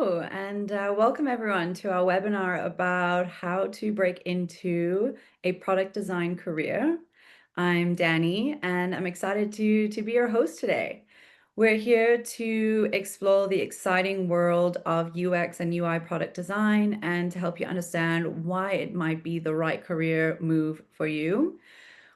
Hello, and welcome everyone to our webinar about how to break into a product design career. I'm Danny, and I'm excited to be your host today. We're here to explore the exciting world of UX and UI product design and to help you understand why it might be the right career move for you.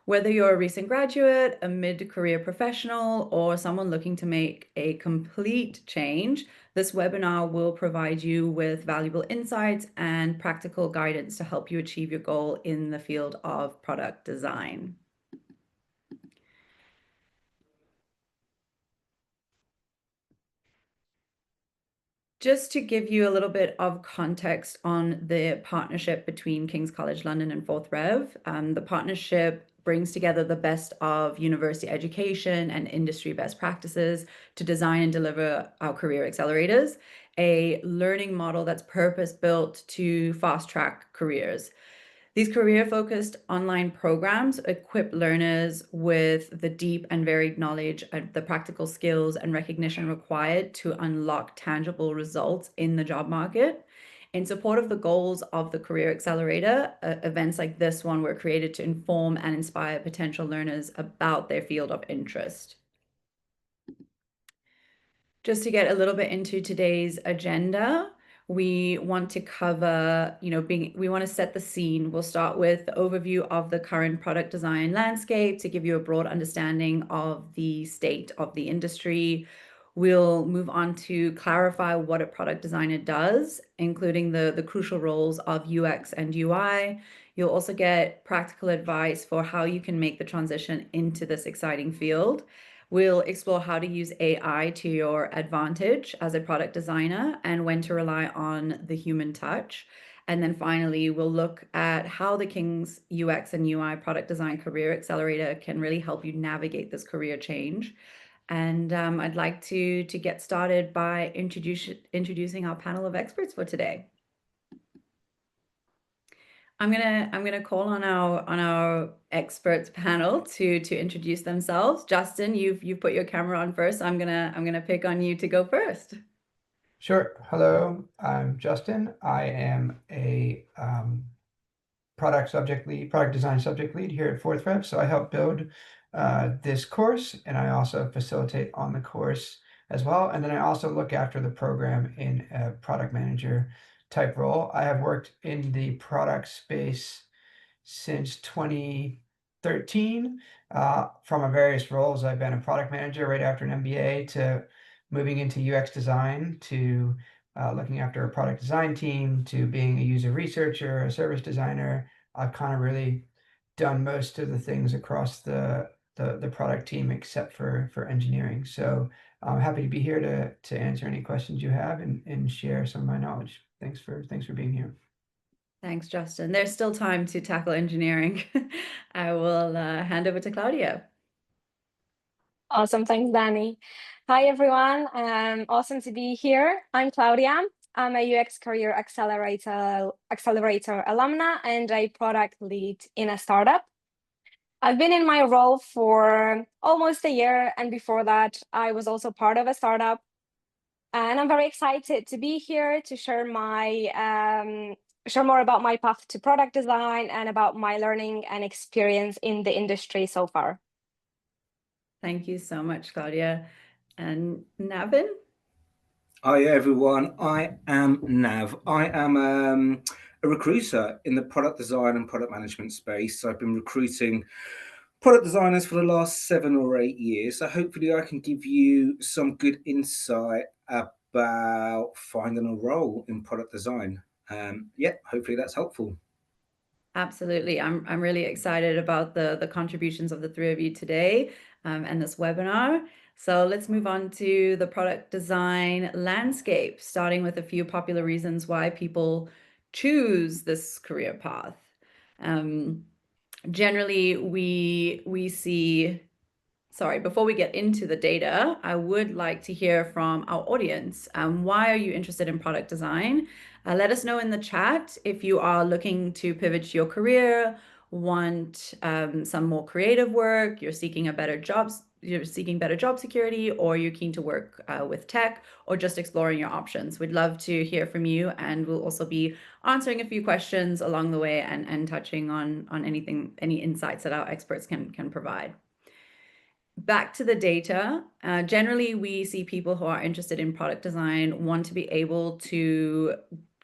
Whether you're a recent graduate, a mid-career professional, or someone looking to make a complete change, this webinar will provide you with valuable insights and practical guidance to help you achieve your goal in the field of product design. Just to give you a little bit of context on the partnership between King's College London and Fourth Rev, the partnership brings together the best of university education and industry best practices to design and deliver our career accelerators, a learning model that's purpose-built to fast-track careers. These career-focused online programs equip learners with the deep and varied knowledge and the practical skills and recognition required to unlock tangible results in the job market. In support of the goals of the Career Accelerator, events like this one were created to inform and inspire potential learners about their field of interest. Just to get a little bit into today's agenda, we want to cover, we want to set the scene. We'll start with the overview of the current product design landscape to give you a broad understanding of the state of the industry. We'll move on to clarify what a product designer does, including the crucial roles of UX and UI. You'll also get practical advice for how you can make the transition into this exciting field. We'll explore how to use AI to your advantage as a product designer and when to rely on the human touch. And then finally, we'll look at how the King's UX and UI product design career accelerator can really help you navigate this career change. And I'd like to get started by introducing our panel of experts for today. I'm gonna call on our experts panel to introduce themselves. Justin, you've put your camera on first. So I'm gonna pick on you to go first. Sure. Hello, I'm Justin. I am a product design subject lead here at Fourth Rev. So I help build this course, and I also facilitate on the course as well. And then I also look after the program in a product manager type role. I have worked in the product space since 2013 from various roles. I've been a product manager right after an MBA to moving into UX design to looking after a product design team to being a user researcher, a service designer. I've kind of really done most of the things across the product team except for engineering. So I'm happy to be here to answer any questions you have and share some of my knowledge. Thanks for being here. Thanks, Justin. There's still time to tackle engineering. I will hand over to Claudia. Awesome. Thanks, Danny. Hi, everyone. Awesome to be here. I'm Claudia. I'm a UX Career Accelerator alumna and a product lead in a startup. I've been in my role for almost a year, and before that, I was also part of a startup. And I'm very excited to be here to share more about my path to product design and about my learning and experience in the industry so far. Thank you so much, Claudia. And Navin? Hi everyone, I am Nav. I am a recruiter in the product design and product management space. So I've been recruiting product designers for the last 7 or 8 years. So hopefully I can give you some good insight about finding a role in product design. Hopefully that's helpful. Absolutely. I'm really excited about the contributions of the three of you today and this webinar. So let's move on to the product design landscape, starting with a few popular reasons why people choose this career path. Generally, we see, sorry, before we get into the data, I would like to hear from our audience. Why are you interested in product design? Let us know in the chat if you are looking to pivot your career, want some more creative work, you're seeking a better you're seeking better job security, or you're keen to work with tech, or just exploring your options. We'd love to hear from you, and we'll also be answering a few questions along the way and touching on anything, any insights that our experts can provide. Back to the data, generally we see people who are interested in product design want to be able to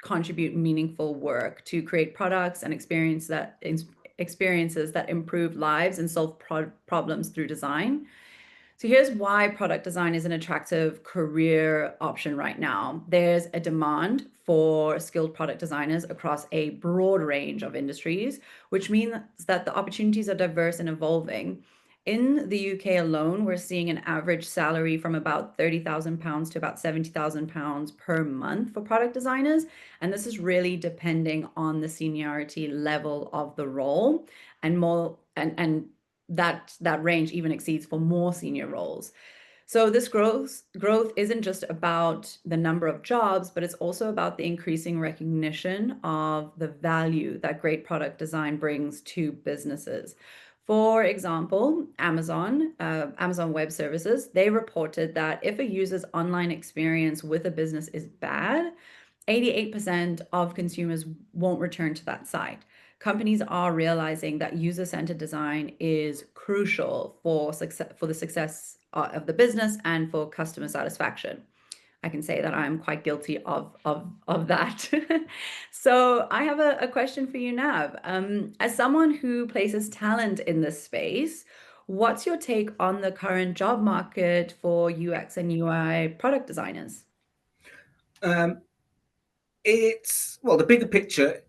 contribute meaningful work to create products and experiences that improve lives and solve problems through design. So here's why product design is an attractive career option right now. There's a demand for skilled product designers across a broad range of industries, which means that the opportunities are diverse and evolving. In the UK alone, we're seeing an average salary from about £30,000 to about £70,000 per month for product designers. And this is really depending on the seniority level of the role, and more and that range even exceeds for more senior roles. So this growth isn't just about the number of jobs, but it's also about the increasing recognition of the value that great product design brings to businesses. For example, Amazon Web Services, they reported that if a user's online experience with a business is bad, 88% of consumers won't return to that site. Companies are realizing that user-centered design is crucial for the success of the business and for customer satisfaction. I can say that I'm quite guilty of that. So I have a question for you, Nav. As someone who places talent in this space, what's your take on the current job market for UX and UI product designers? It's well, the bigger picture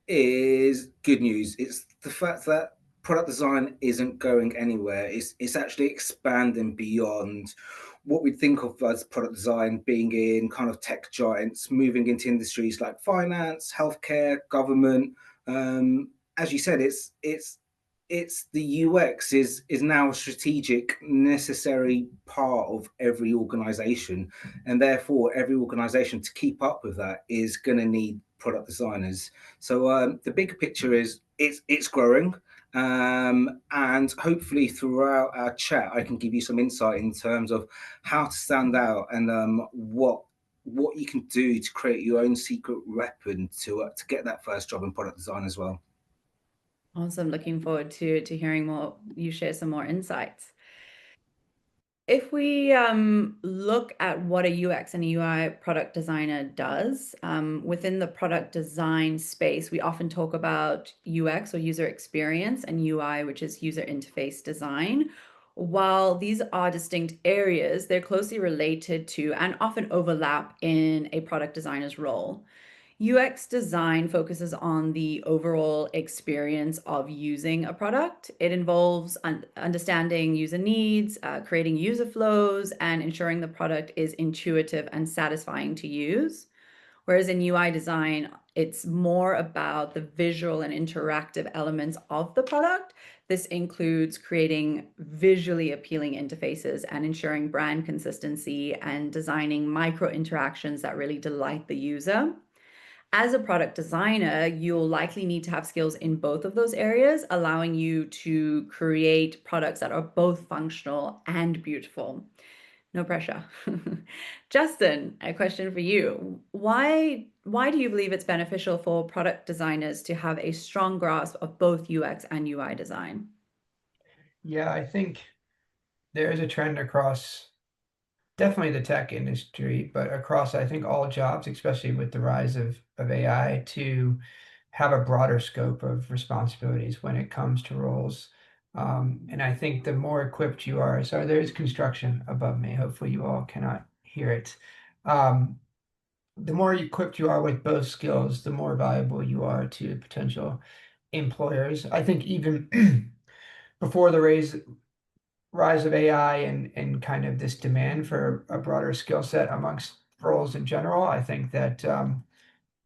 is good news. It's the fact that product design isn't going anywhere. It's actually expanding beyond what we think of as product design, being in kind of tech giants, moving into industries like finance, healthcare, government. As you said, it's the UX is now a strategic, necessary part of every organization, and therefore every organization to keep up with that is going to need product designers. So the bigger picture is it's growing, and hopefully throughout our chat I can give you some insight in terms of how to stand out and what you can do to create your own secret weapon to get that first job in product design as well. Awesome. Looking forward to hearing more, you share some more insights. If we look at what a UX and a UI product designer does, within the product design space, we often talk about UX or user experience and UI, which is user interface design. While these are distinct areas, they're closely related to and often overlap in a product designer's role. UX design focuses on the overall experience of using a product. It involves understanding user needs, creating user flows, and ensuring the product is intuitive and satisfying to use. Whereas in UI design, it's more about the visual and interactive elements of the product. This includes creating visually appealing interfaces and ensuring brand consistency and designing micro interactions that really delight the user. As a product designer, you'll likely need to have skills in both of those areas, allowing you to create products that are both functional and beautiful. No pressure. Justin, a question for you. Why do you believe it's beneficial for product designers to have a strong grasp of both UX and UI design? Yeah, I think there is a trend across definitely the tech industry, but across, I think, all jobs, especially with the rise of AI, to have a broader scope of responsibilities when it comes to roles. And I think the more equipped you are, so there's construction above me. Hopefully you all cannot hear it. The more equipped you are with both skills, the more valuable you are to potential employers. I think even before the rise of AI and kind of this demand for a broader skill set amongst roles in general, I think that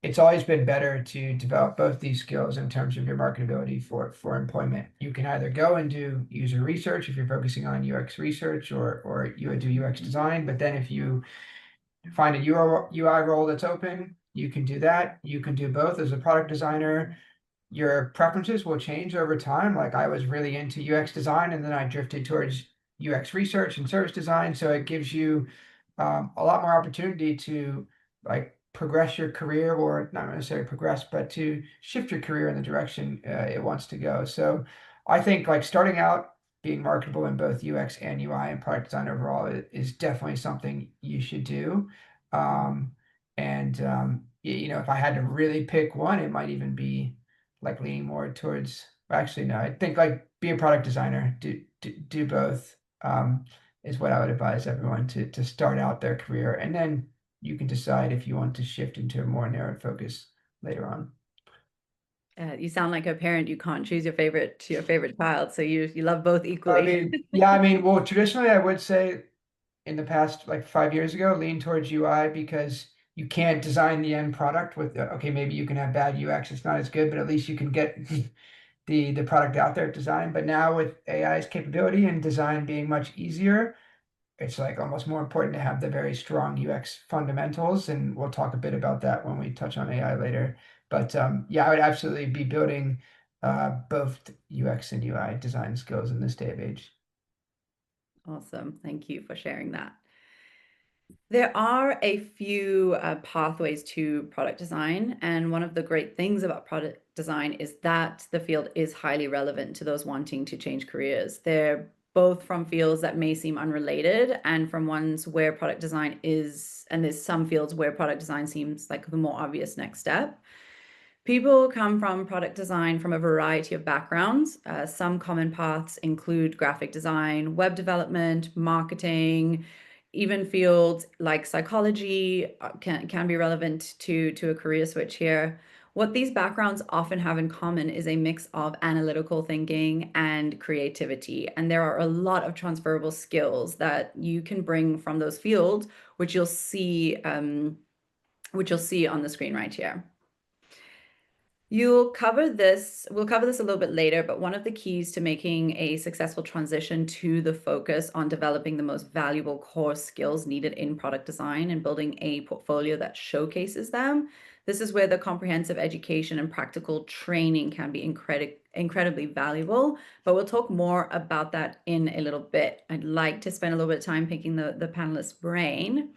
it's always been better to develop both these skills in terms of your marketability for employment. You can either go and do user research if you're focusing on UX research, or you would do UX design. But then if you find a UI role that's open, you can do that. You can do both as a product designer. Your preferences will change over time. Like I was really into UX design and then I drifted towards UX research and service design. So it gives you a lot more opportunity to like progress your career, or not necessarily progress, but to shift your career in the direction it wants to go. So I think like starting out being marketable in both UX and UI and product design overall is definitely something you should do. You know, if I had to really pick one, it might even be like leaning more towards, actually, no, I think like be a product designer, do both, is what I would advise everyone to start out their career. And then you can decide if you want to shift into a more narrowed focus later on. You sound like a parent. You can't choose your favorite child, so you love both I equally. mean, yeah, I mean, well, traditionally I would say in the past, like 5 years ago, lean towards UI because you can't design the end product with, okay, maybe you can have bad UX, it's not as good, but at least you can get the product out there designed. But now with AI's capability and design being much easier, it's like almost more important to have the very strong UX fundamentals, and we'll talk a bit about that when we touch on AI later. But yeah, I would absolutely be building both UX and UI design skills in this day of age. Awesome. Thank you for sharing that. There are a few pathways to product design, and one of the great things about product design is that the field is highly relevant to those wanting to change careers. They're both from fields that may seem unrelated and from ones where product design is, and there's some fields where product design seems like the more obvious next step. People come from product design from a variety of backgrounds. Some common paths include graphic design, web development, marketing, even fields like psychology can be relevant to a career switch here. What these backgrounds often have in common is a mix of analytical thinking and creativity. And there are a lot of transferable skills that you can bring from those fields, which you'll see on the screen right here. We'll cover this a little bit later, but one of the keys to making a successful transition to the focus on developing the most valuable core skills needed in product design and building a portfolio that showcases them. This is where the comprehensive education and practical training can be incredibly valuable, but we'll talk more about that in a little bit. I'd like to spend a little bit of time picking the panelist's brain.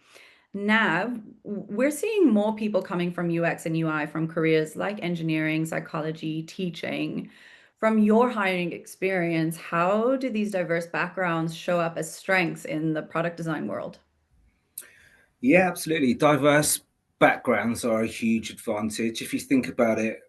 Nav, we're seeing more people coming from UX and UI from careers like engineering, psychology, teaching. From your hiring experience, how do these diverse backgrounds show up as strengths in the product design world? Yeah, absolutely. Diverse backgrounds are a huge advantage. If you think about it,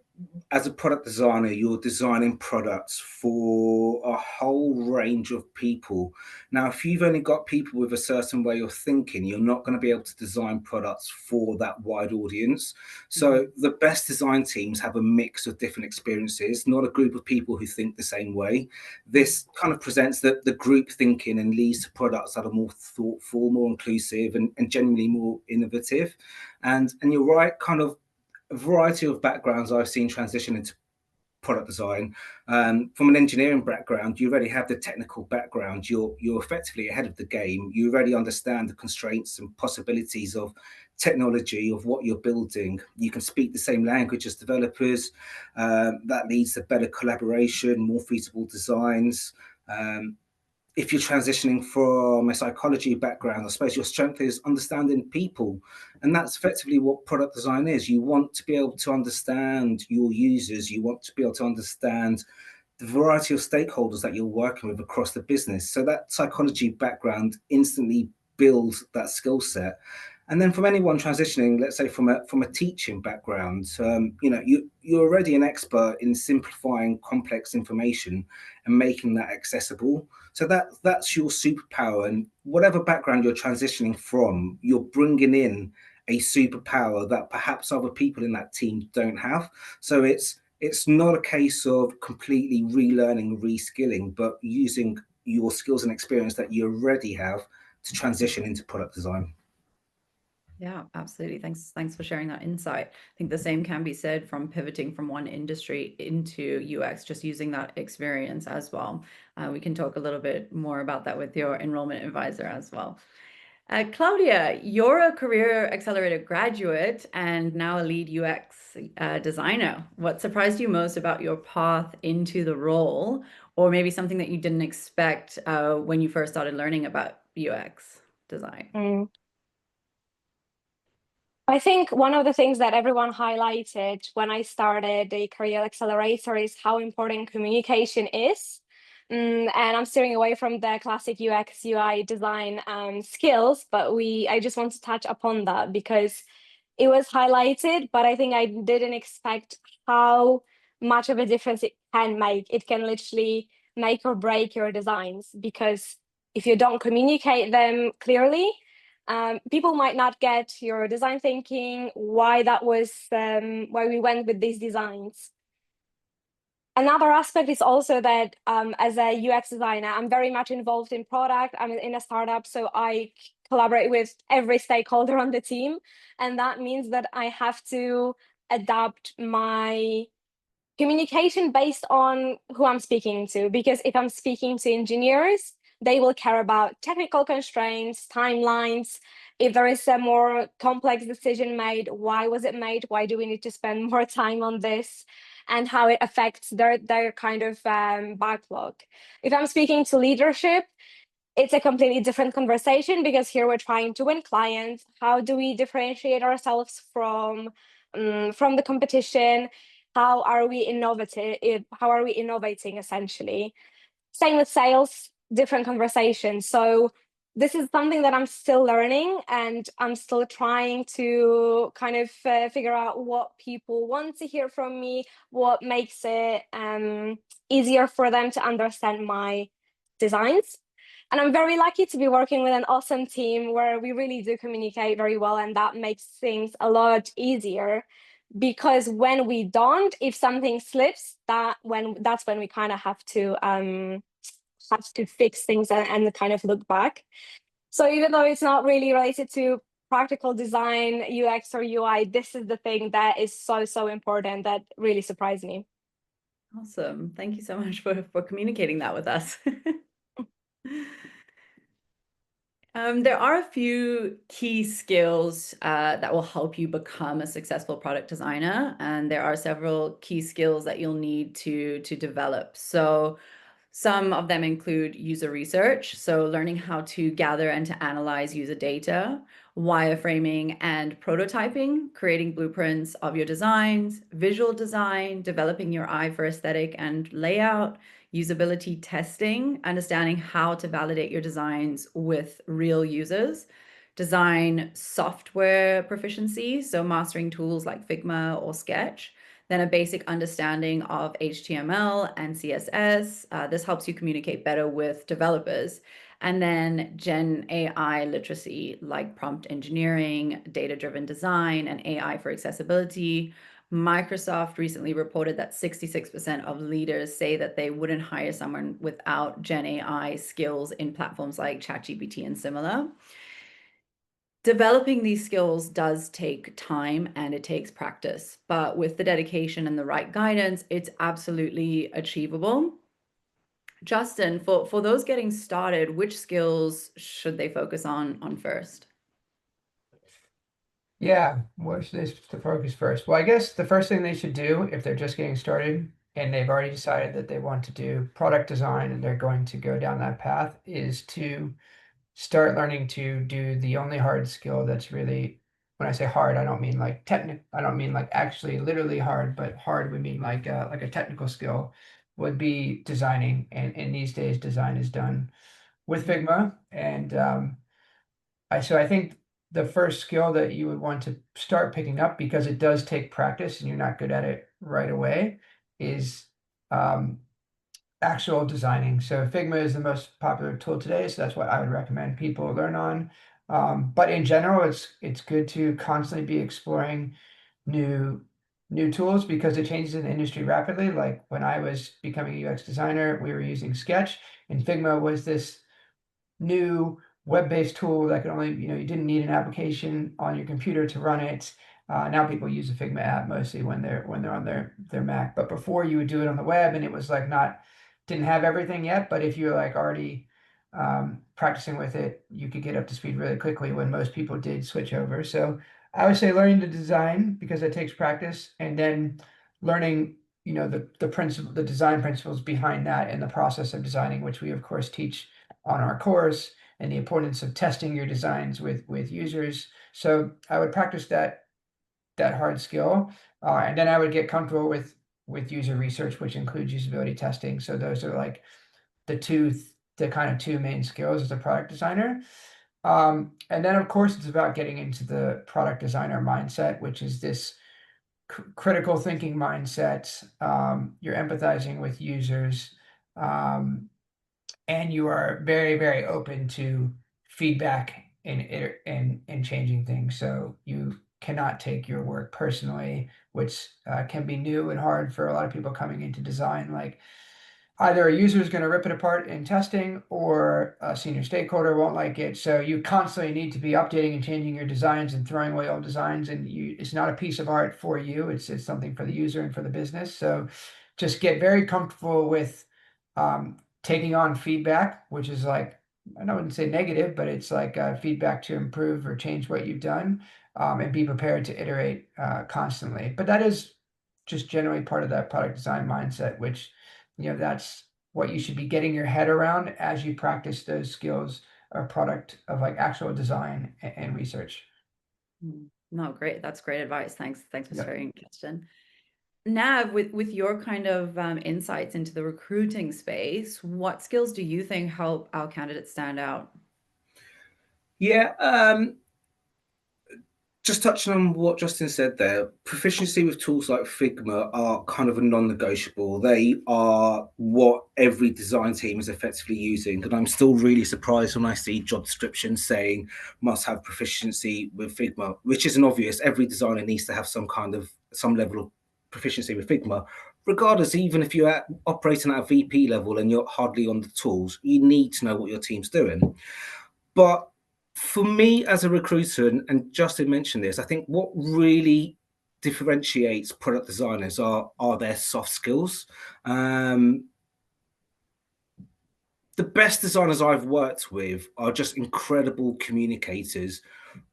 as a product designer, you're designing products for a whole range of people. Now, if you've only got people with a certain way of thinking, you're not going to be able to design products for that wide audience. So the best design teams have a mix of different experiences, not a group of people who think the same way. This kind of presents the group thinking and leads to products that are more thoughtful, more inclusive, and generally more innovative. And you're right, kind of a variety of backgrounds I've seen transition into product design. From an engineering background, you already have the technical background. You're effectively ahead of the game. You already understand the constraints and possibilities of technology, of what you're building. You can speak the same language as developers. That leads to better collaboration, more feasible designs. If you're transitioning from a psychology background, I suppose your strength is understanding people. And that's effectively what product design is. You want to be able to understand your users. You want to be able to understand the variety of stakeholders that you're working with across the business. So that psychology background instantly builds that skill set. And then from anyone transitioning, let's say from a teaching background, you're already an expert in simplifying complex information and making that accessible. So that's your superpower. And whatever background you're transitioning from, you're bringing in a superpower that perhaps other people in that team don't have. So it's not a case of completely relearning, reskilling, but using your skills and experience that you already have to transition into product design. Yeah, absolutely. Thanks for sharing that insight. I think the same can be said from pivoting from one industry into UX, just using that experience as well. We can talk a little bit more about that with your enrollment advisor as well. Claudia, you're a Career Accelerator graduate and now a lead UX designer. What surprised you most about your path into the role? or maybe something that you didn't expect when you first started learning about UX design? I think one of the things that everyone highlighted when I started the Career Accelerator is how important communication is. And I'm steering away from the classic UX, UI design skills, but I just want to touch upon that because it was highlighted, but I think I didn't expect how much of a difference it can make. It can literally make or break your designs, because if you don't communicate them clearly, people might not get your design thinking, why that was, why we went with these designs. Another aspect is also that as a UX designer, I'm very much involved in product. I'm in a startup, so I collaborate with every stakeholder on the team. And that means that I have to adapt my communication based on who I'm speaking to. Because if I'm speaking to engineers, they will care about technical constraints, timelines. If there is a more complex decision made, why was it made? Why do we need to spend more time on this? And how it affects their kind of backlog. If I'm speaking to leadership, it's a completely different conversation, because here we're trying to win clients. How do we differentiate ourselves from the competition? How are we innovative? How are we innovating, essentially? Same with sales, different conversation. So this is something that I'm still learning, and I'm still trying to kind of figure out what people want to hear from me, what makes it easier for them to understand my designs. And I'm very lucky to be working with an awesome team where we really do communicate very well, and that makes things a lot easier. Because when we don't, if something slips, that's when we kind of have to fix things and kind of look back. So even though it's not really related to practical design, UX or UI, this is the thing that is so important, that really surprised me. Awesome. Thank you so much for communicating that with us. There are a few key skills that will help you become a successful product designer, and there are several key skills that you'll need to develop. So some of them include user research, so learning how to gather and to analyze user data, wireframing and prototyping, creating blueprints of your designs, visual design, developing your eye for aesthetic and layout, usability testing, understanding how to validate your designs with real users, design software proficiency, so mastering tools like Figma or Sketch, then a basic understanding of HTML and CSS. This helps you communicate better with developers. And then Gen AI literacy, like prompt engineering, data-driven design, and AI for accessibility. Microsoft recently reported that 66% of leaders say that they wouldn't hire someone without Gen AI skills in platforms like ChatGPT and similar. Developing these skills does take time and it takes practice, but with the dedication and the right guidance, it's absolutely achievable. Justin, for those getting started, which skills should they focus on first? Yeah, what should they focus first? Well, I guess the first thing they should do if they're just getting started and they've already decided that they want to do product design and they're going to go down that path is to start learning to do the only hard skill that's really, when I say hard, I don't mean like technical, I don't mean like actually literally hard, but hard would mean like a technical skill would be designing. And these days design is done with Figma. And so I think the first skill that you would want to start picking up, because it does take practice and you're not good at it right away, is actual designing. So Figma is the most popular tool today, so that's what I would recommend people learn on. But in general, it's good to constantly be exploring new tools because it changes in the industry rapidly. Like when I was becoming a UX designer, we were using Sketch, and Figma was this new web-based tool that could only, you didn't need an application on your computer to run it. Now people use the Figma app mostly when they're on their Mac. But before you would do it on the web, and it was like didn't have everything yet. But if you're like already practicing with it, you could get up to speed really quickly when most people did switch over. So I would say learning to design because it takes practice, and then learning the design principles behind that and the process of designing, which we of course teach on our course, and the importance of testing your designs with users. So I would practice that hard skill, and then I would get comfortable with user research, which includes usability testing. So those are like the kind of two main skills as a product designer. And then of course it's about getting into the product designer mindset, which is this critical thinking mindset. You're empathizing with users, and you are very, very open to feedback and changing things. So you cannot take your work personally, which can be new and hard for a lot of people coming into design. Like, either a user is going to rip it apart in testing, or a senior stakeholder won't like it. So you constantly need to be updating and changing your designs and throwing away old designs. And it's not a piece of art for you. It's something for the user and for the business. So just get very comfortable with taking on feedback, which is like, I wouldn't say negative, but it's like feedback to improve or change what you've done, and be prepared to iterate constantly. But that is just generally part of that product design mindset, which that's what you should be getting your head around as you practice those skills of product, of like actual design and research. No, great. That's great advice. Thanks for Yep. sharing, Kirsten. Nav, with your kind of insights into the recruiting space, what skills do you think help our candidates stand out? Yeah, just touching on what Justin said there, proficiency with tools like Figma are kind of a non-negotiable. They are what every design team is effectively using. And I'm still really surprised when I see job descriptions saying must have proficiency with Figma, which isn't obvious. Every designer needs to have some level of proficiency with Figma. Regardless, even if you're operating at a VP level and you're hardly on the tools, you need to know what your team's doing. But for me as a recruiter, and Justin mentioned this, I think what really differentiates product designers are their soft skills. The best designers I've worked with are just incredible communicators,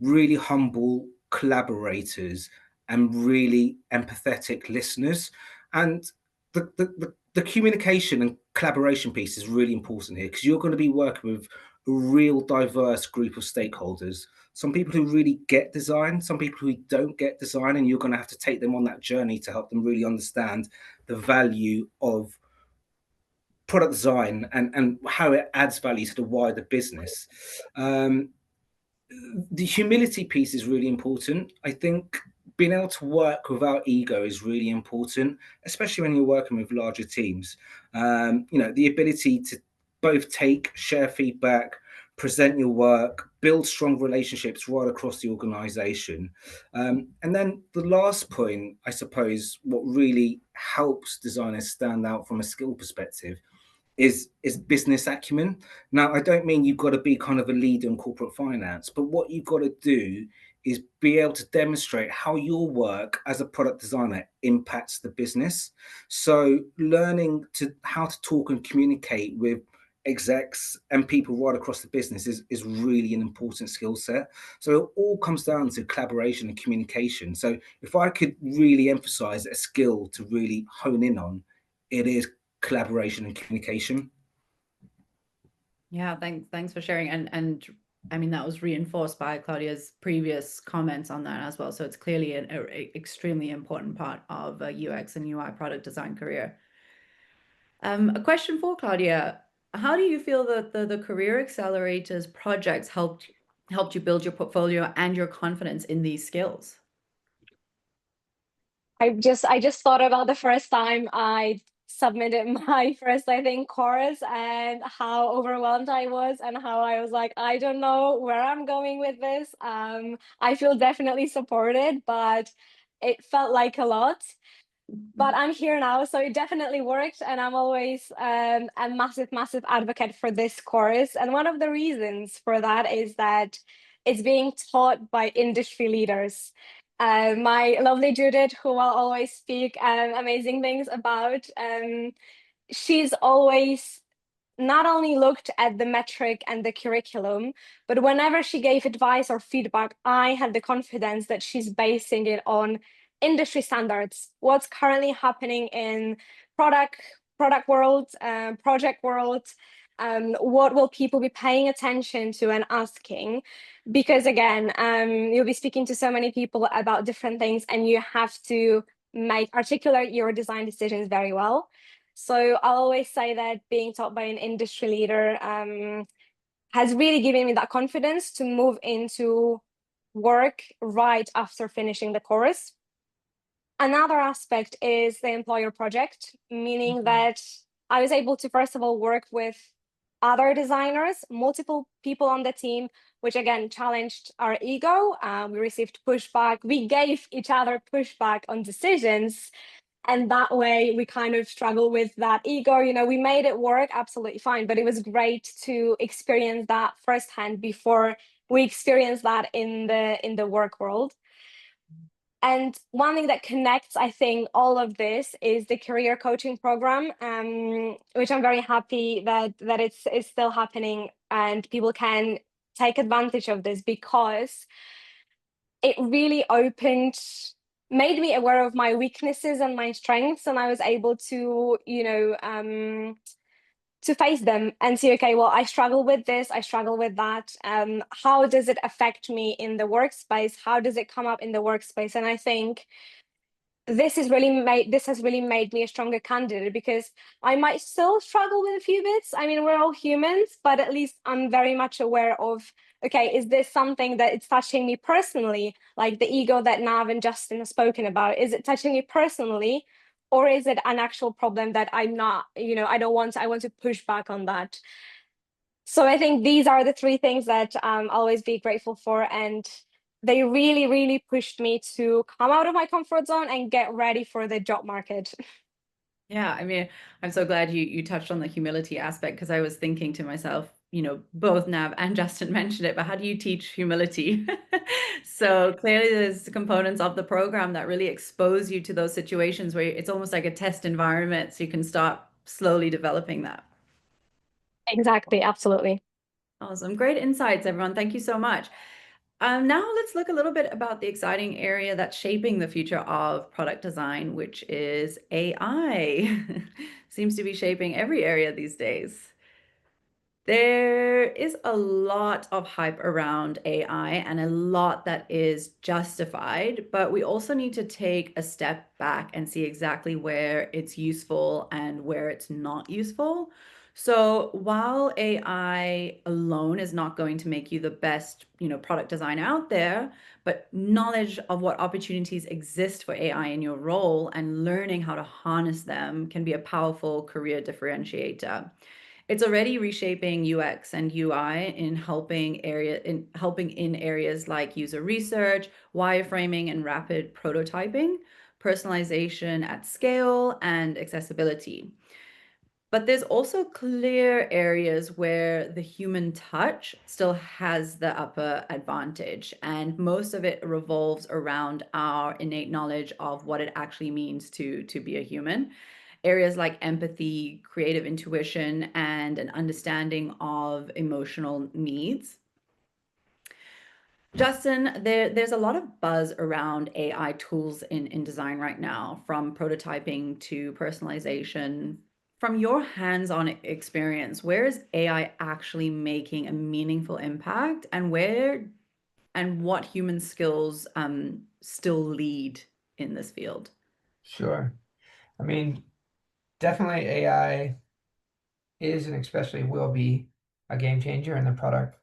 really humble collaborators, and really empathetic listeners. And the communication and collaboration piece is really important here, because you're going to be working with a real diverse group of stakeholders. Some people who really get design, some people who don't get design, and you're going to have to take them on that journey to help them really understand the value of product design and how it adds value to the wider business. The humility piece is really important. I think being able to work without ego is really important, especially when you're working with larger teams. The ability to both share feedback, present your work, build strong relationships right across the organization. And then the last point, I suppose, what really helps designers stand out from a skill perspective is business acumen. Now, I don't mean you've got to be kind of a leader in corporate finance, but what you've got to do is be able to demonstrate how your work as a product designer impacts the business. So learning how to talk and communicate with execs and people right across the business is really an important skill set. So it all comes down to collaboration and communication. So if I could really emphasize a skill to really hone in on, it is collaboration and communication. Yeah, thanks for sharing. And I mean, that was reinforced by Claudia's previous comments on that as well. So it's clearly an extremely important part of a UX and UI product design career. A question for Claudia: how do you feel that the Career Accelerators projects helped you build your portfolio and your confidence in these skills? I just thought about the first time I submitted my first, I think, course, and how overwhelmed I was, and how I was like, I don't know where I'm going with this. I feel definitely supported, but it felt like a lot. But I'm here now, so it definitely worked, and I'm always a massive advocate for this course. And one of the reasons for that is that it's being taught by industry leaders. My lovely Judith, who I'll always speak amazing things about, she's always not only looked at the metric and the curriculum, but whenever she gave advice or feedback, I had the confidence that she's basing it on industry standards, what's currently happening in product world, project world. What will people be paying attention to and asking? Because again, you'll be speaking to so many people about different things, and you have to articulate your design decisions very well. So I'll always say that being taught by an industry leader has really given me that confidence to move into work right after finishing the course. Another aspect is the employer project, meaning that I was able to, first of all, work with other designers, multiple people on the team, which again challenged our ego. We received pushback. We gave each other pushback on decisions. And that way we kind of struggle with that ego. We made it work absolutely fine, but it was great to experience that firsthand before we experience that in the work world. And one thing that connects, I think, all of this is the career coaching program, which I'm very happy that it's still happening and people can take advantage of this, because it really made me aware of my weaknesses and my strengths, and I was able to, to face them and see, okay, well, I struggle with this, I struggle with that. How does it affect me in the workspace? How does it come up in the workspace? And I think this has really made me a stronger candidate, because I might still struggle with a few bits. I mean, we're all humans, but at least I'm very much aware of, okay, is this something that it's touching me personally, like the ego that Nav and Justin have spoken about? Is it touching me personally, or is it an actual problem that I'm not, I want to push back on that? So I think these are the three things that I'll always be grateful for, and they really, really pushed me to come out of my comfort zone and get ready for the job market. Yeah, I mean, I'm so glad you touched on the humility aspect, because I was thinking to myself, both Nav and Justin mentioned it, but how do you teach humility? So clearly there's components of the program that really expose you to those situations where it's almost like a test environment, so you can start slowly developing that. Exactly, absolutely. Awesome. Great insights, everyone. Thank you so much. Now let's look a little bit about the exciting area that's shaping the future of product design, which is AI. Seems to be shaping every area these days. There is a lot of hype around AI and a lot that is justified, but we also need to take a step back and see exactly where it's useful and where it's not useful. So while AI alone is not going to make you the best, product designer out there, but knowledge of what opportunities exist for AI in your role and learning how to harness them can be a powerful career differentiator. It's already reshaping UX and UI in helping in areas like user research, wireframing, and rapid prototyping, personalization at scale, and accessibility. But there's also clear areas where the human touch still has the upper advantage, and most of it revolves around our innate knowledge of what it actually means to be a human. Areas like empathy, creative intuition, and an understanding of emotional needs. Justin, there's a lot of buzz around AI tools in design right now, from prototyping to personalization. From your hands-on experience, where is AI actually making a meaningful impact, and what human skills still lead in this field? Sure. I mean, definitely AI is and especially will be a game changer in the product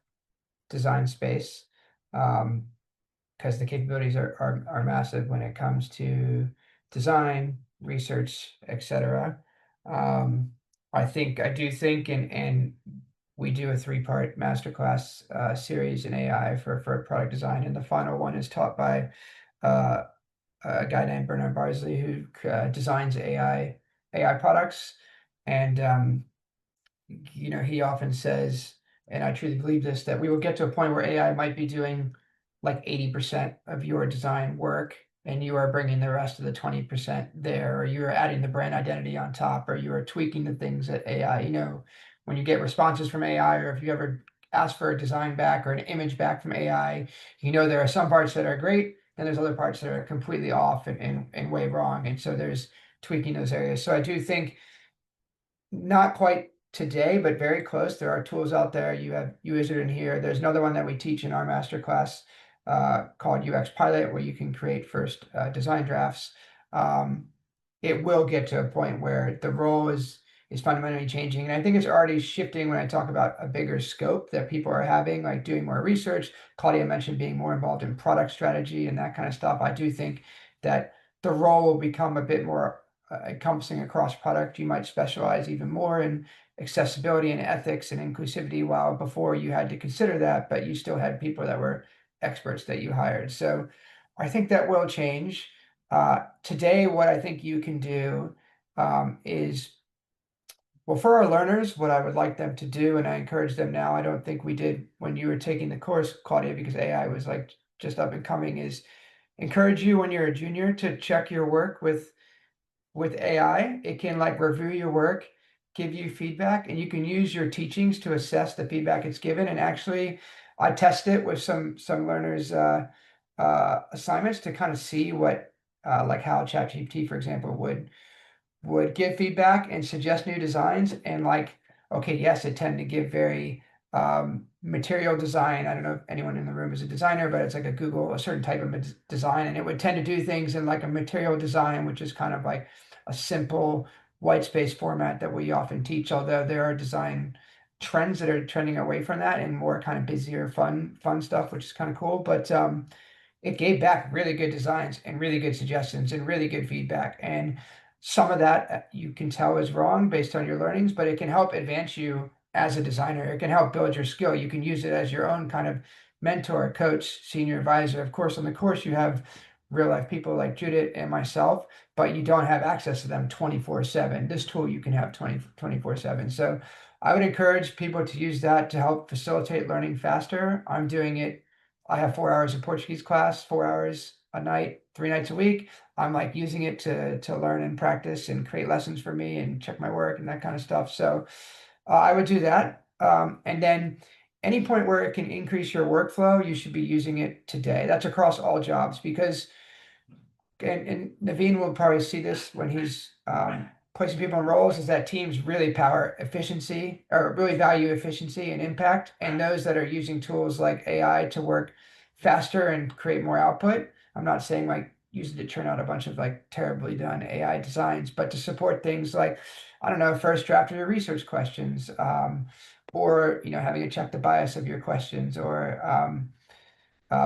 design space, because the capabilities are massive when it comes to design, research, etc. I do think, and we do a 3-part masterclass series in AI for product design, and the final one is taught by a guy named Bernard Barsley, who designs AI products. And he often says, and I truly believe this, that we will get to a point where AI might be doing like 80% of your design work, and you are bringing the rest of the 20% there, or you are adding the brand identity on top, or you are tweaking the things that AI, when you get responses from AI, or if you ever ask for a design back or an image back from AI, there are some parts that are great and there's other parts that are completely off and way wrong. And so there's tweaking those areas. So I do think not quite today, but very close. There are tools out there. You have UWizard in here. There's another one that we teach in our masterclass called UX Pilot, where you can create first design drafts. It will get to a point where the role is fundamentally changing, and I think it's already shifting when I talk about a bigger scope that people are having, like doing more research. Claudia mentioned being more involved in product strategy and that kind of stuff. I do think that the role will become a bit more encompassing across product. You might specialize even more in accessibility and ethics and inclusivity, while before you had to consider that, but you still had people that were experts that you hired. So I think that will change. Today, what I think you can do is, well, for our learners, what I would like them to do, and I encourage them now, I don't think we did when you were taking the course, Claudia, because AI was like just up and coming, is encourage you when you're a junior to check your work with AI. It can like review your work, give you feedback, and you can use your teachings to assess the feedback it's given. And actually, I test it with some learners' assignments to kind of see what, like how ChatGPT, for example, would give feedback and suggest new designs. And like, okay, yes, it tended to give very material design. I don't know if anyone in the room is a designer, but it's like a certain type of design, and it would tend to do things in like a material design, which is kind of like a simple white space format that we often teach, although there are design trends that are trending away from that and more kind of busier fun stuff, which is kind of cool. But it gave back really good designs and really good suggestions and really good feedback. And some of that you can tell is wrong based on your learnings, but it can help advance you as a designer. It can help build your skill. You can use it as your own kind of mentor, coach, senior advisor. Of course, on the course, you have real life people like Judith and myself, but you don't have access to them 24/7. This tool you can have 24/7. So I would encourage people to use that to help facilitate learning faster. I'm doing it. I have 4 hours of Portuguese class, 4 hours a night, 3 nights a week. I'm like using it to learn and practice and create lessons for me and check my work and that kind of stuff. So I would do that. And then any point where it can increase your workflow, you should be using it today. That's across all jobs, because and Naveen will probably see this when he's placing people in roles, is that teams really power efficiency, or really value efficiency and impact. And those that are using tools like AI to work faster and create more output, I'm not saying like use it to turn out a bunch of like terribly done AI designs, but to support things like, I don't know, first draft of your research questions, or having to check the bias of your questions, or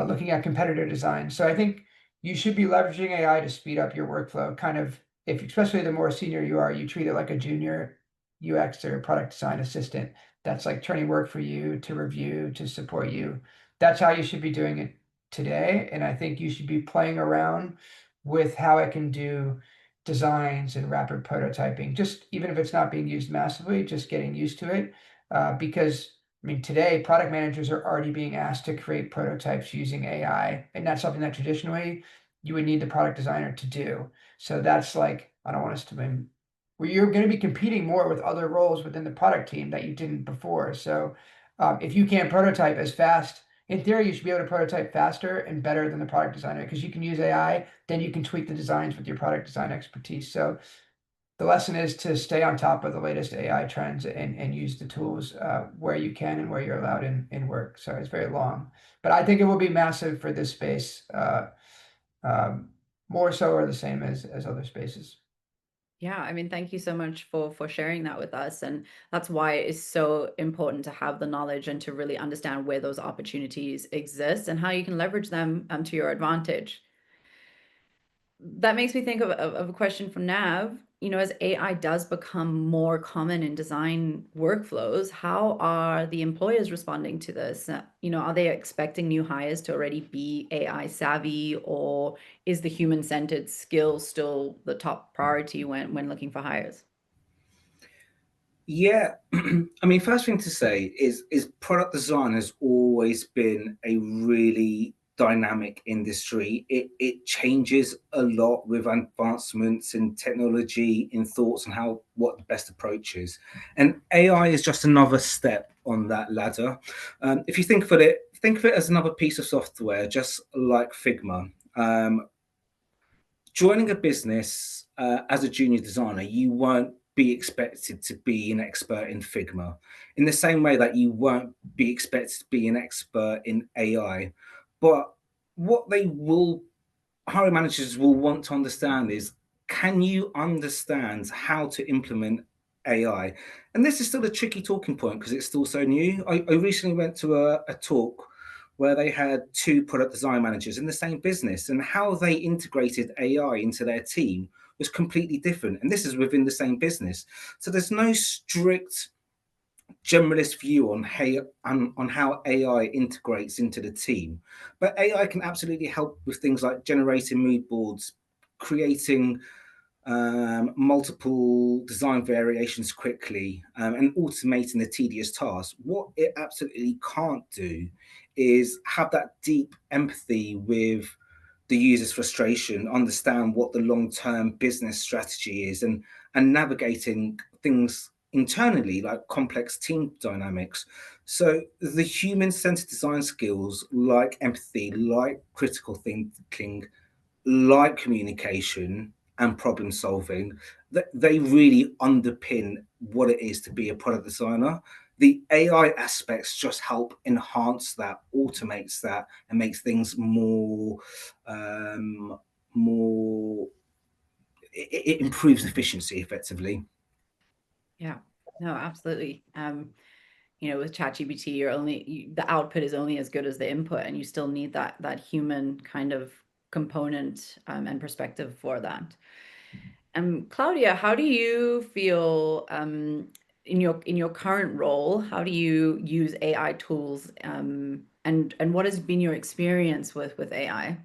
looking at competitor design. So I think you should be leveraging AI to speed up your workflow. Kind of, if especially the more senior you are, you treat it like a junior UX or product design assistant that's like turning work for you to review, to support you. That's how you should be doing it today. And I think you should be playing around with how it can do designs and rapid prototyping, just even if it's not being used massively, just getting used to it. Because I mean, today product managers are already being asked to create prototypes using AI, and that's something that traditionally you would need the product designer to do. So that's like, I don't want us to be, where you're going to be competing more with other roles within the product team that you didn't before. So if you can't prototype as fast, in theory, you should be able to prototype faster and better than the product designer, because you can use AI, then you can tweak the designs with your product design expertise. So the lesson is to stay on top of the latest AI trends and use the tools where you can and where you're allowed in work. So it's very long, but I think it will be massive for this space, more so or the same as other spaces. Yeah, I mean, thank you so much for sharing that with us. And that's why it is so important to have the knowledge and to really understand where those opportunities exist and how you can leverage them to your advantage. That makes me think of a question from Nav. As AI does become more common in design workflows, how are the employers responding to this? Are they expecting new hires to already be AI savvy, or is the human-centered skill still the top priority when looking for hires? Yeah, I mean, first thing to say is product design has always been a really dynamic industry. It changes a lot with advancements in technology, in thoughts, and what the best approach is. And AI is just another step on that ladder. If you think of it as another piece of software, just like Figma. Joining a business as a junior designer, you won't be expected to be an expert in Figma in the same way that you won't be expected to be an expert in AI. But what hiring managers will want to understand is, can you understand how to implement AI? And this is still a tricky talking point because it's still so new. I recently went to a talk where they had two product design managers in the same business, and how they integrated AI into their team was completely different. And this is within the same business. So there's no strict generalist view on how AI integrates into the team. But AI can absolutely help with things like generating mood boards, creating multiple design variations quickly, and automating the tedious tasks. What it absolutely can't do is have that deep empathy with the user's frustration, understand what the long-term business strategy is, and navigating things internally like complex team dynamics. So the human-centered design skills like empathy, like critical thinking, like communication and problem solving, that they really underpin what it is to be a product designer. The AI aspects just help enhance that, automates that, and makes things more. It improves efficiency effectively. Yeah, no, absolutely. With ChatGPT, the output is only as good as the input, and you still need that human kind of component and perspective for that. Claudia, how do you feel in your current role? How do you use AI tools, and what has been your experience with AI?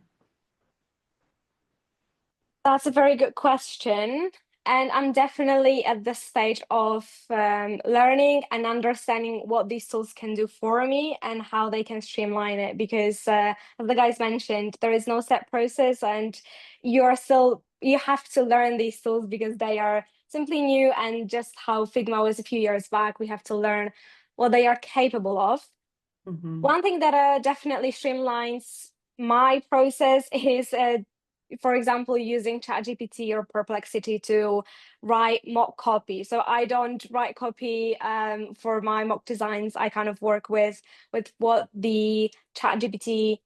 That's a very good question. And I'm definitely at the stage of learning and understanding what these tools can do for me and how they can streamline it. Because as the guys mentioned, there is no set process, and you have to learn these tools because they are simply new, and just how Figma was a few years back, we have to learn what they are capable of. Mm-hmm. One thing that definitely streamlines my process is for example, using ChatGPT or Perplexity to write mock copy. So I don't write copy for my mock designs. I kind of work with what ChatGPT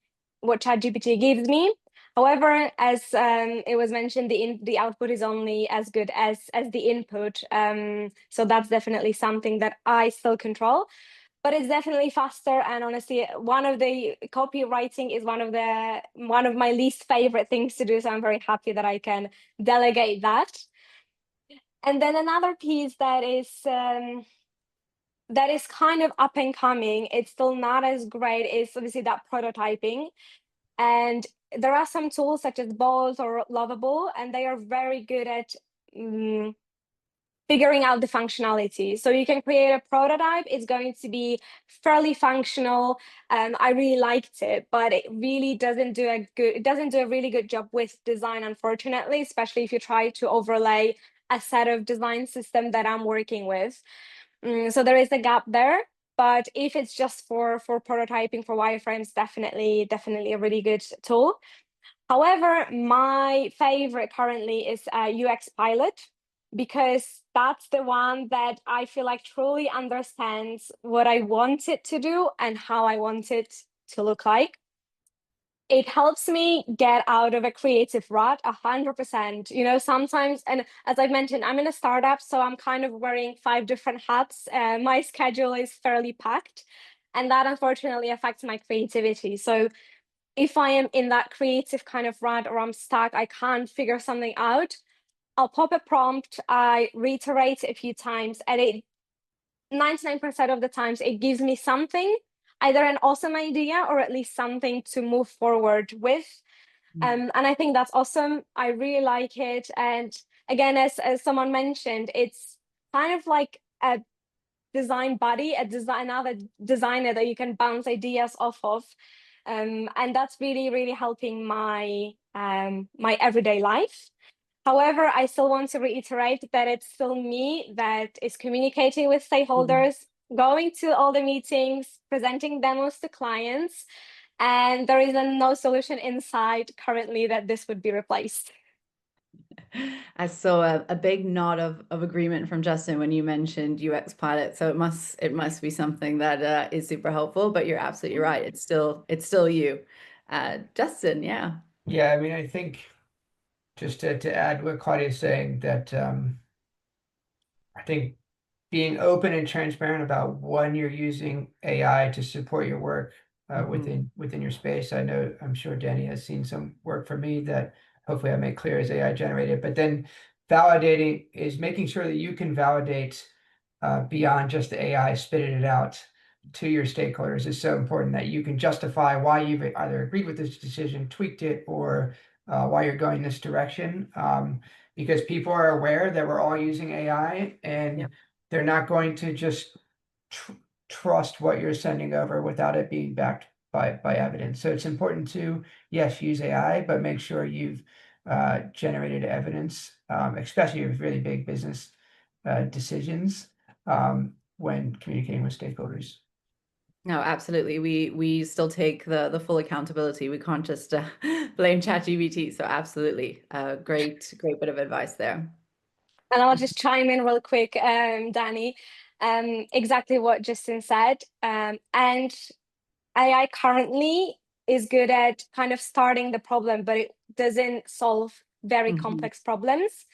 gives me. However, as it was mentioned, the output is only as good as the input. So that's definitely something that I still control. But it's definitely faster, and honestly, one of the copywriting is one of my least favorite things to do. So I'm very happy that I can delegate that. And then another piece that is kind of up and coming, it's still not as great, is obviously that prototyping. And there are some tools such as Bolt or Lovable, and they are very good at figuring out the functionality. So you can create a prototype. It's going to be fairly functional. I really liked it, but it really doesn't do a really good job with design, unfortunately, especially if you try to overlay a set of design system that I'm working with. So there is a gap there. But if it's just for prototyping, for wireframes, definitely a really good tool. However, my favorite currently is UX Pilot, because that's the one that I feel like truly understands what I want it to do and how I want it to look like. It helps me get out of a creative rut 100%. Sometimes, and as I mentioned, I'm in a startup, so I'm kind of wearing 5 different hats. My schedule is fairly packed, and that unfortunately affects my creativity. So if I am in that creative kind of rut, or I'm stuck, I can't figure something out, I'll pop a prompt, I reiterate it a few times, and 99% of the times it gives me something, either an awesome idea or at least something to move forward with. And I think that's awesome. I really like it. And again, as someone mentioned, it's kind of like a design buddy, another designer that you can bounce ideas off of. And that's really, really helping my my everyday life. However, I still want to reiterate that it's still me that is communicating with stakeholders, going to all the meetings, presenting demos to clients. And there is no solution in sight currently that this would be replaced. I saw a big nod of agreement from Justin when you mentioned UX Pilot. So it must be something that is super helpful. But you're absolutely right. It's still you, Justin. Yeah. Yeah, I mean, I think just to add what Claudia is saying, that I think being open and transparent about when you're using AI to support your work within your space. I know, I'm sure Danny has seen some work for me that hopefully I make clear is AI generated, but then validating is making sure that you can validate beyond just the AI spitting it out to your stakeholders is so important, that you can justify why you've either agreed with this decision, tweaked it, or why you're going this direction. Because people are aware that we're all using AI, and Yep. they're not going to just trust what you're sending over without it being backed by evidence. So it's important to, yes, use AI, but make sure you've generated evidence, especially with really big business decisions, when communicating with stakeholders. No, absolutely. We still take the full accountability. We can't just blame ChatGPT. So absolutely, great bit of advice there. And I'll just chime in real quick, Danny, exactly what Justin said. And AI currently is good at kind of starting the problem, but it doesn't solve very complex problems,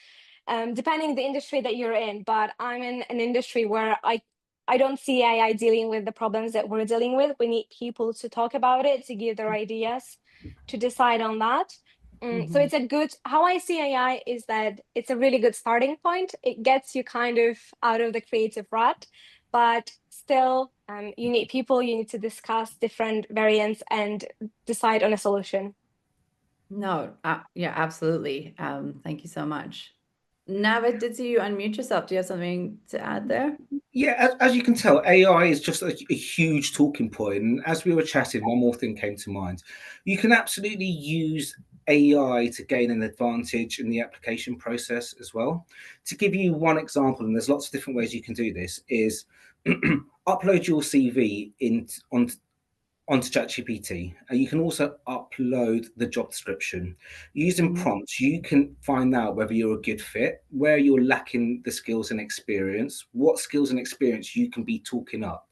depending the industry that you're in. But I'm in an industry where I don't see AI dealing with the problems that we're dealing with. We need people to talk about it, to give their ideas, to decide on that. So it's a good, how I see AI is that it's a really good starting point. It gets you kind of out of the creative rut, but still you need people, you need to discuss different variants and decide on a solution. No, yeah, absolutely. Thank you so much. Nav, I did see you unmute yourself. Do you have something to add there? Yeah, as you can tell, AI is just a huge talking point. And as we were chatting, one more thing came to mind. You can absolutely use AI to gain an advantage in the application process as well. To give you one example, and there's lots of different ways you can do this, is upload your CV onto ChatGPT. You can also upload the job description. Using prompts, you can find out whether you're a good fit, where you're lacking the skills and experience, what skills and experience you can be talking up.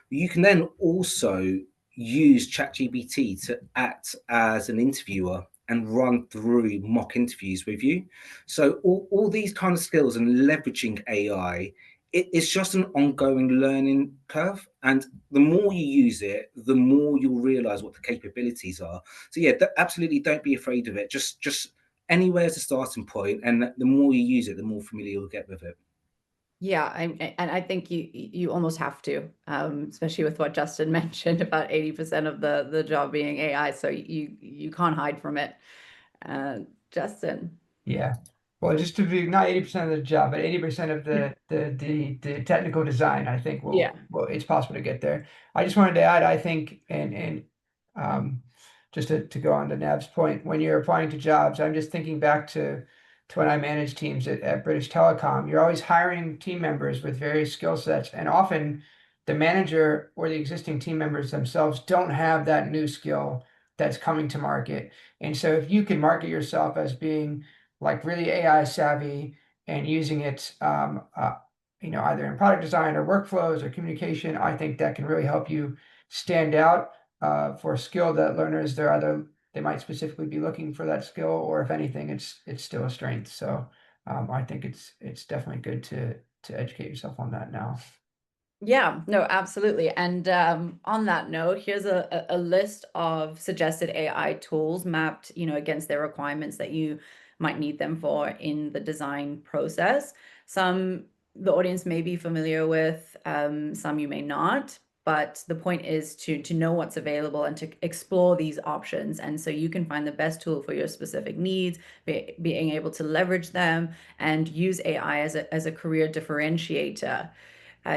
You can then also use ChatGPT to act as an interviewer and run through mock interviews with you. So all these kind of skills and leveraging AI, it's just an ongoing learning curve. And the more you use it, the more you'll realize what the capabilities are. So yeah, absolutely don't be afraid of it. Just anywhere as a starting point, and the more you use it, the more familiar you'll get with it. Yeah, and I think you almost have to, especially with what Justin mentioned about 80% of the job being AI. So you can't hide from it. Justin. Yeah. Well, just to be not 80% of the job, but 80% of the technical design, I think Yeah. well, it's possible to get there. I just wanted to add, I think, and just to go on to Nav's point, when you're applying to jobs, I'm just thinking back to when I managed teams at British Telecom. You're always hiring team members with various skill sets, and often the manager or the existing team members themselves don't have that new skill that's coming to market. And so if you can market yourself as being like really AI savvy and using it, either in product design or workflows or communication, I think that can really help you stand out for a skill that learners they might specifically be looking for that skill, or if anything, it's still a strength. So I think it's definitely good to educate yourself on that now. Yeah, no, absolutely. And on that note, here's a list of suggested AI tools mapped, against their requirements that you might need them for in the design process. Some the audience may be familiar with, some you may not. But the point is to know what's available and to explore these options. And so you can find the best tool for your specific needs, being able to leverage them and use AI as a career differentiator.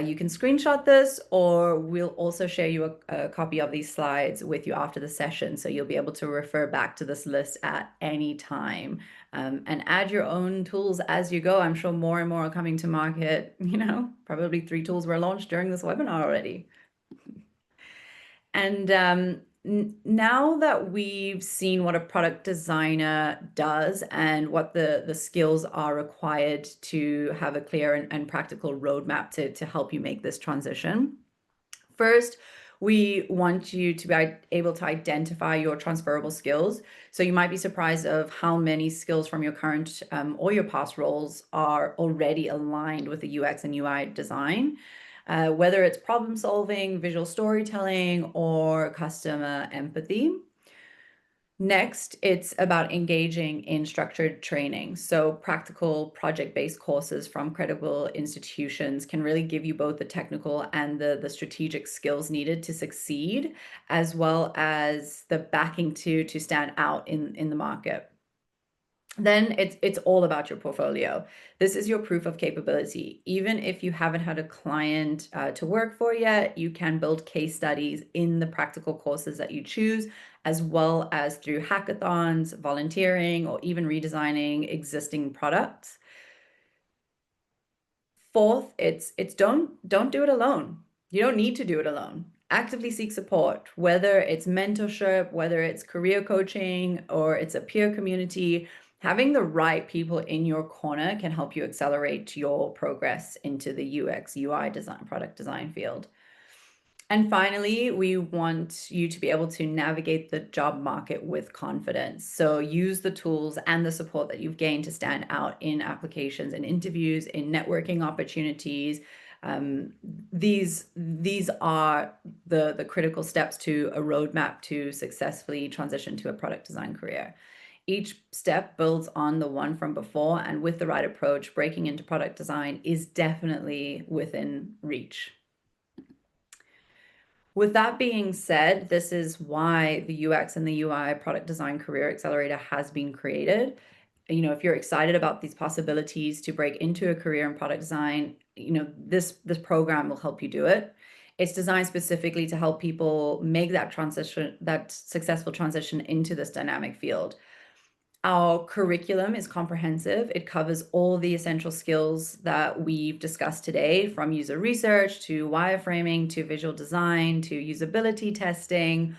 You can screenshot this, or we'll also share you a copy of these slides with you after the session. So you'll be able to refer back to this list at any time, and add your own tools as you go. I'm sure more and more are coming to market. Probably 3 tools were launched during this webinar already. And now that we've seen what a product designer does and what the skills are required to have a clear and practical roadmap to help you make this transition, first, we want you to be able to identify your transferable skills. So you might be surprised of how many skills from your current or your past roles are already aligned with the UX and UI design. Whether it's problem solving, visual storytelling, or customer empathy. Next, it's about engaging in structured training. So practical project-based courses from credible institutions can really give you both the technical and the strategic skills needed to succeed, as well as the backing to stand out in the market. Then it's all about your portfolio. This is your proof of capability. Even if you haven't had a client to work for yet, you can build case studies in the practical courses that you choose, as well as through hackathons, volunteering, or even redesigning existing products. Fourth, it's don't do it alone. You don't need to do it alone. Actively seek support, whether it's mentorship, whether it's career coaching, or it's a peer community. Having the right people in your corner can help you accelerate your progress into the UX, UI design, product design field. And finally, we want you to be able to navigate the job market with confidence. So use the tools and the support that you've gained to stand out in applications and interviews, in networking opportunities. These are the critical steps to a roadmap to successfully transition to a product design career. Each step builds on the one from before, and with the right approach, breaking into product design is definitely within reach. With that being said, this is why the UX and the UI Product Design Career Accelerator has been created. You know, if you're excited about these possibilities to break into a career in product design, you know, this program will help you do it. It's designed specifically to help people make that transition, that successful transition into this dynamic field. Our curriculum is comprehensive. It covers all the essential skills that we've discussed today, from user research to wireframing to visual design to usability testing.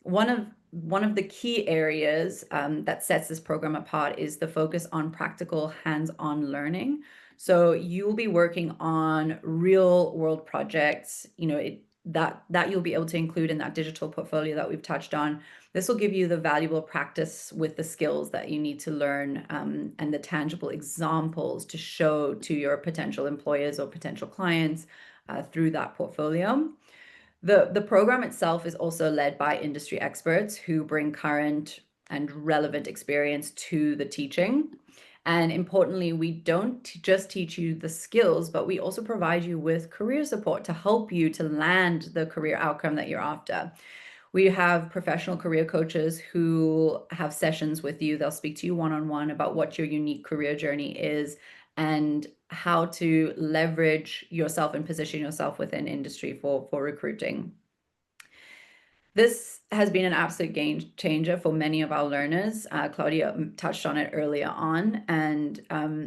One of the key areas that sets this program apart is the focus on practical hands-on learning. So you will be working on real world projects, you know, that you'll be able to include in that digital portfolio that we've touched on. This will give you the valuable practice with the skills that you need to learn and the tangible examples to show to your potential employers or potential clients through that portfolio. The program itself is also led by industry experts who bring current and relevant experience to the teaching. And importantly, we don't just teach you the skills, but we also provide you with career support to help you to land the career outcome that you're after. We have professional career coaches who have sessions with you. They'll speak to you one-on-one about what your unique career journey is and how to leverage yourself and position yourself within industry for recruiting. This has been an absolute game changer for many of our learners. Claudia touched on it earlier on, and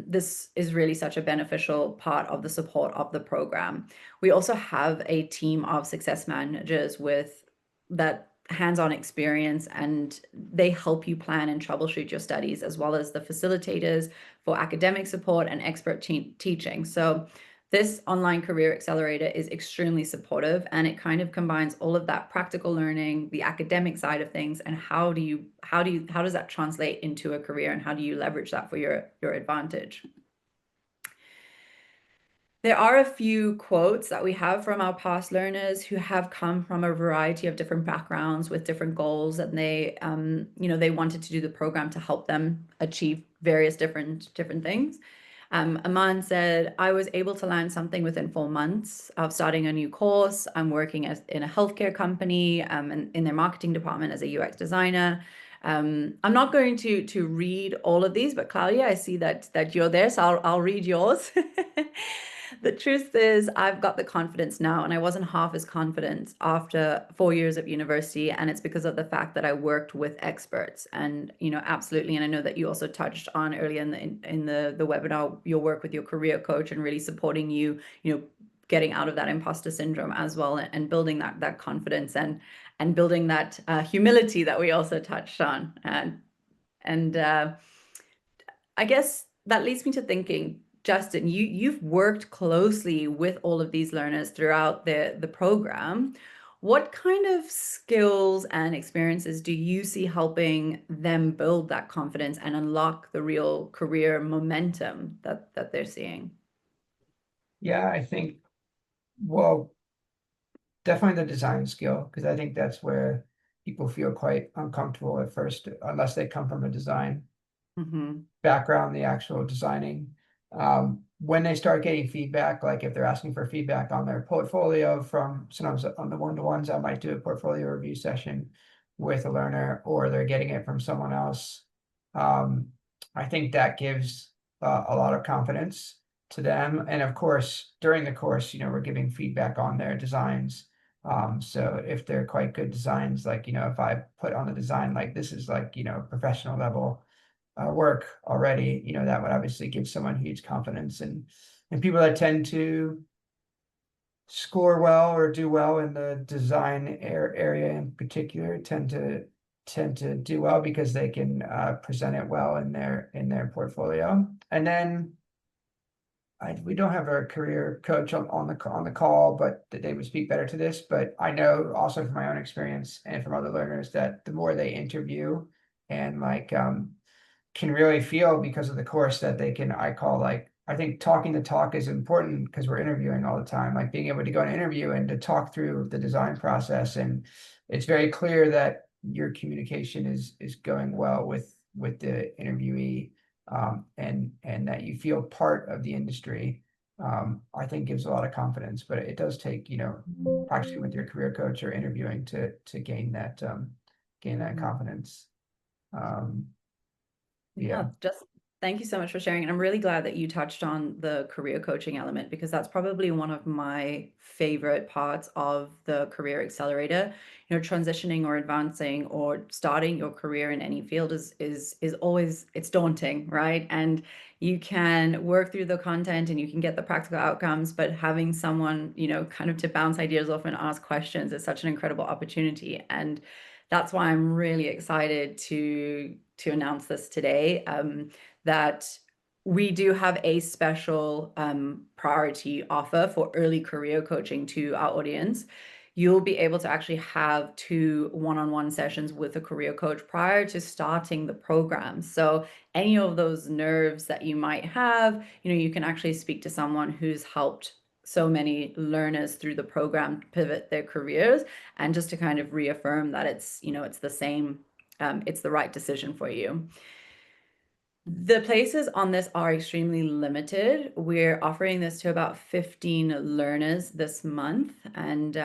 this is really such a beneficial part of the support of the program. We also have a team of success managers with that hands-on experience, and they help you plan and troubleshoot your studies, as well as the facilitators for academic support and expert teaching. So this online career accelerator is extremely supportive, and it kind of combines all of that practical learning, the academic side of things, and how does that translate into a career, and how do you leverage that for your advantage? There are a few quotes that we have from our past learners who have come from a variety of different backgrounds with different goals, and they, they wanted to do the program to help them achieve various different things. Aman said, "I was able to land something within 4 months of starting a new course. I'm working in a healthcare company and in their marketing department as a UX designer." I'm not going to read all of these, but Claudia, I see that you're there, so I'll read yours. The truth is, I've got the confidence now, and I wasn't half as confident after 4 years of university, and it's because of the fact that I worked with experts. And absolutely, and I know that you also touched on earlier in the webinar your work with your career coach and really supporting you, getting out of that imposter syndrome as well, and building that confidence. And and building that humility that we also touched on. And I guess that leads me to thinking, Justin, you've worked closely with all of these learners throughout the program. What kind of skills and experiences do you see helping them build that confidence and unlock the real career momentum that they're seeing? Yeah, I think, well, definitely the design skill, because I think that's where people feel quite uncomfortable at first, unless they come from a design Mm-hmm. background, the actual designing. When they start getting feedback, like if they're asking for feedback on their portfolio from sometimes on the one-to-ones, I might do a portfolio review session with a learner, or they're getting it from someone else. I think that gives a lot of confidence to them. And of course, during the course, we're giving feedback on their designs. So if they're quite good designs, like, if I put on the design, like this is like, professional level work already, that would obviously give someone huge confidence. And people that tend to score well or do well in the design area in particular tend to do well because they can present it well in their portfolio. And then we don't have a career coach on the call, but they would speak better to this. But I know also from my own experience and from other learners that the more they interview and like can really feel because of the course that they can, I think talking the talk is important because we're interviewing all the time, like being able to go and interview and to talk through the design process. And it's very clear that your communication is going well with the interviewee, and that you feel part of the industry. I think gives a lot of confidence, but it does take, practicing with your career coach or interviewing to gain that confidence. Yeah. Just thank you so much for sharing. And I'm really glad that you touched on the career coaching element, because that's probably one of my favorite parts of the Career Accelerator. Transitioning or advancing or starting your career in any field is always, it's daunting, right? And you can work through the content and you can get the practical outcomes, but having someone, kind of to bounce ideas off and ask questions is such an incredible opportunity. And that's why I'm really excited to announce this today, that we do have a special priority offer for early career coaching to our audience. You'll be able to actually have 2 one-on-one sessions with a career coach prior to starting the program. So any of those nerves that you might have, you can actually speak to someone who's helped so many learners through the program pivot their careers, and just to kind of reaffirm that it's the same, it's the right decision for you. The places on this are extremely limited. We're offering this to about 15 learners this month. And